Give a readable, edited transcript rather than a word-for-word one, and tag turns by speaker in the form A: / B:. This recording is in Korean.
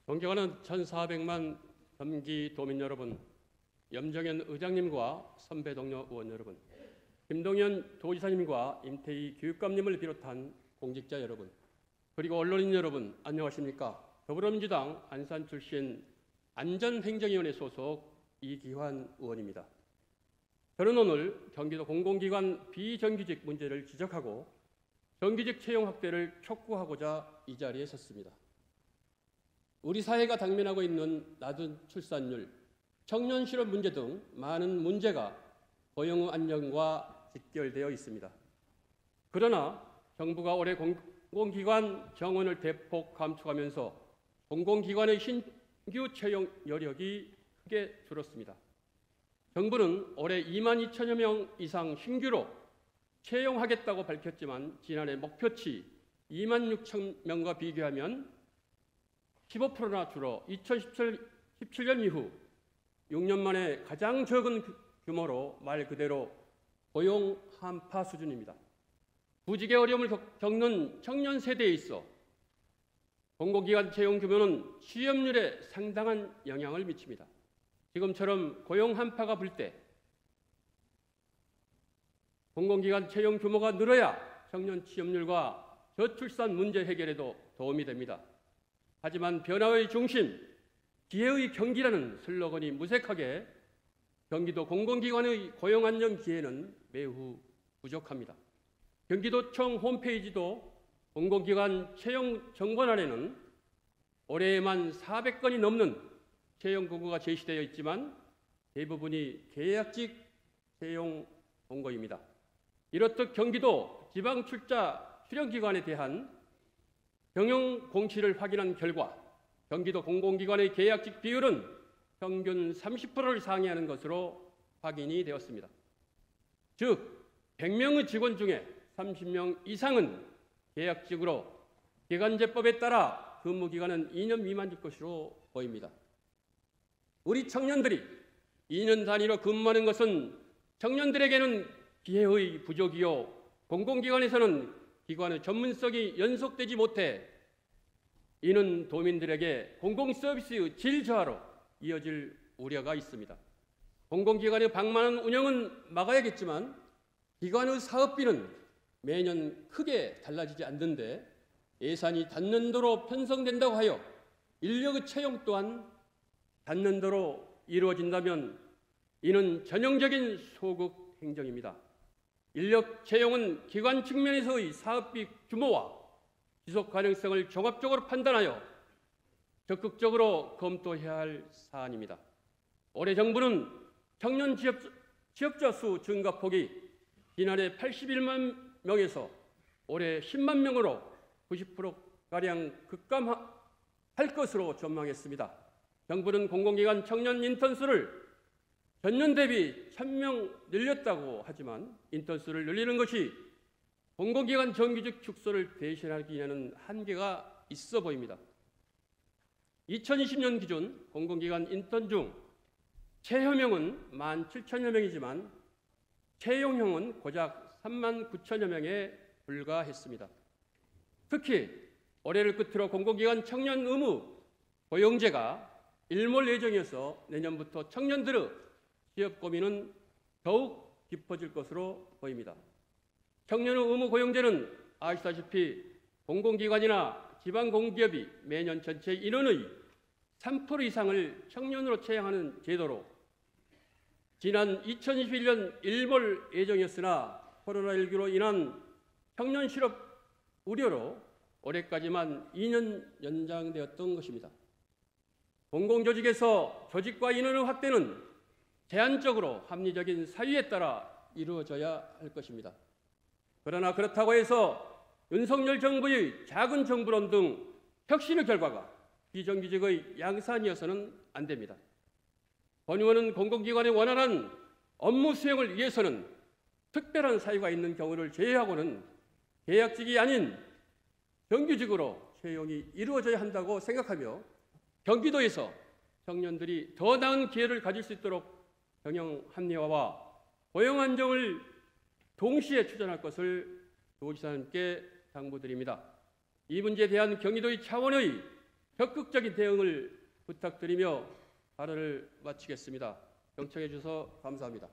A: 존경하는 1,400만 경기도민 여러분, 염정현 의장님과 선배 동료 의원 여러분, 김동연 도지사님과 임태희 교육감님을 비롯한 공직자 여러분, 그리고 언론인 여러분, 안녕하십니까? 더불어민주당 안산 출신 안전행정위원회 소속 이기환 의원입니다. 저는 오늘 경기도 공공기관 비정규직 문제를 지적하고 정규직 채용 확대를 촉구하고자 이 자리에 섰습니다. 우리 사회가 당면하고 있는 낮은 출산율, 청년 실업 문제 등 많은 문제가 고용 안정과 직결되어 있습니다. 그러나 정부가 올해 공공기관 정원을 대폭 감축하면서 공공기관의 신규 채용 여력이 크게 줄었습니다. 정부는 올해 22,000여 명 이상 신규로 채용하겠다고 밝혔지만 지난해 목표치 26,000명과 비교하면 15%나 줄어 2017년 이후 6년 만에 가장 적은 규모로 말 그대로 고용 한파 수준입니다. 구직의 어려움을 겪는 청년 세대에 있어 공공기관 채용 규모는 취업률에 상당한 영향을 미칩니다. 지금처럼 고용 한파가 불 때 공공기관 채용 규모가 늘어야 청년 취업률과 저출산 문제 해결에도 도움이 됩니다. 하지만 변화의 중심, 기회의 경기라는 슬로건이 무색하게 경기도 공공기관의 고용 안정 기회는 매우 부족합니다. 경기도청 홈페이지도 공공기관 채용 정보란에는 올해에만 400건이 넘는 채용 공고가 제시되어 있지만 대부분이 계약직 채용 공고입니다. 이렇듯 경기도 지방출자 수련기관에 대한 경영 공시를 확인한 결과 경기도 공공기관의 계약직 비율은 평균 30%를 상회하는 것으로 확인이 되었습니다. 즉, 100명의 직원 중에 30명 이상은 계약직으로 기간제법에 따라 근무기간은 2년 미만일 것으로 보입니다. 우리 청년들이 2년 단위로 근무하는 것은 청년들에게는 기회의 부족이요, 공공기관에서는 기관의 전문성이 연속되지 못해 이는 도민들에게 공공서비스의 질 저하로 이어질 우려가 있습니다. 공공기관의 방만한 운영은 막아야겠지만 기관의 사업비는 매년 크게 달라지지 않는데 예산이 단년도로 편성된다고 하여 인력의 채용 또한 단년도로 이루어진다면 이는 전형적인 소극 행정입니다. 인력 채용은 기관 측면에서의 사업비 규모와 지속 가능성을 종합적으로 판단하여 적극적으로 검토해야 할 사안입니다. 올해 정부는 청년 취업자 수 증가폭이 지난해 81만 명에서 올해 10만 명으로 90%가량 급감할 것으로 전망했습니다. 정부는 공공기관 청년 인턴 수를 전년 대비 1,000명 늘렸다고 하지만 인턴 수를 늘리는 것이 공공기관 정규직 축소를 대신하기에는 한계가 있어 보입니다. 2020년 기준 공공기관 인턴 중 채혐형은 17,000여 명이지만 채용형은 고작 39,000여 명에 불과했습니다. 특히 올해를 끝으로 공공기관 청년 의무 고용제가 일몰 예정이어서 내년부터 청년들의 취업 고민은 더욱 깊어질 것으로 보입니다. 청년의 의무 고용제는 아시다시피 공공기관이나 지방공기업이 매년 전체 인원의 3% 이상을 청년으로 채용하는 제도로 지난 2021년 일몰 예정이었으나 코로나19로 인한 청년 실업 우려로 올해까지만 2년 연장되었던 것입니다. 공공조직에서 조직과 인원의 확대는 제한적으로 합리적인 사유에 따라 이루어져야 할 것입니다. 그러나 그렇다고 해서 윤석열 정부의 작은 정부론 등 혁신의 결과가 비정규직의 양산이어서는 안 됩니다. 권 의원은 공공기관의 원활한 업무 수행을 위해서는 특별한 사유가 있는 경우를 제외하고는 계약직이 아닌 정규직으로 채용이 이루어져야 한다고 생각하며 경기도에서 청년들이 더 나은 기회를 가질 수 있도록 경영 합리화와 고용 안정을 동시에 추진할 것을 도지사님께 당부드립니다. 이 문제에 대한 경기도의 차원의 적극적인 대응을 부탁드리며 발언을 마치겠습니다. 경청해 주셔서 감사합니다.